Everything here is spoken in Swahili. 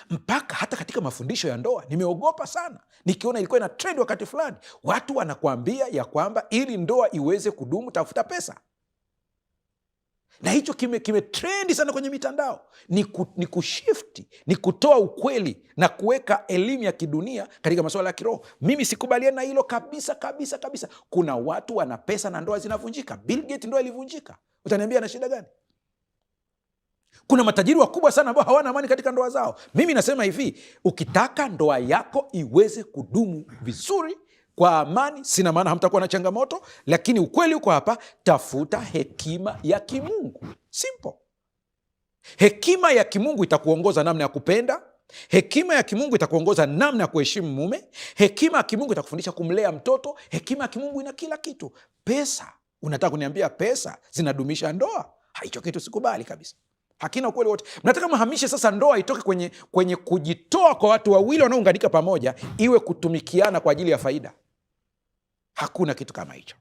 mpaka hata katika mafundisho ya ndoa nimeogopa sana nikiona ilikuwa ina trend wakati fulani, watu wanakuambia ya kwamba ili ndoa iweze kudumu tafuta pesa, na hicho kime trendi sana kwenye mitandao. Ni kushifti, ni kutoa ukweli na kuweka elimu ya kidunia katika masuala ya kiroho. Mimi sikubaliana na hilo kabisa kabisa kabisa. Kuna watu wana pesa na ndoa zinavunjika. Bill Gates ndoa ilivunjika, utaniambia na shida gani? Kuna matajiri wakubwa sana ambao hawana amani katika ndoa zao. Mimi nasema hivi, ukitaka ndoa yako iweze kudumu vizuri kwa amani, sina maana hamtakuwa na changamoto, lakini ukweli uko hapa, tafuta hekima ya kimungu. Simple. Hekima ya kimungu itakuongoza namna ya kupenda. Hekima ya kimungu itakuongoza namna ya kuheshimu mume. Hekima ya kimungu itakufundisha kumlea mtoto. Hekima ya kimungu ina kila kitu. Pesa, unataka kuniambia pesa zinadumisha ndoa? Hicho kitu sikubali kabisa, hakina ukweli wote. Mnataka mhamishe sasa ndoa itoke kwenye kujitoa kwa watu wawili wanaounganika pamoja, iwe kutumikiana kwa ajili ya faida. Hakuna kitu kama hicho.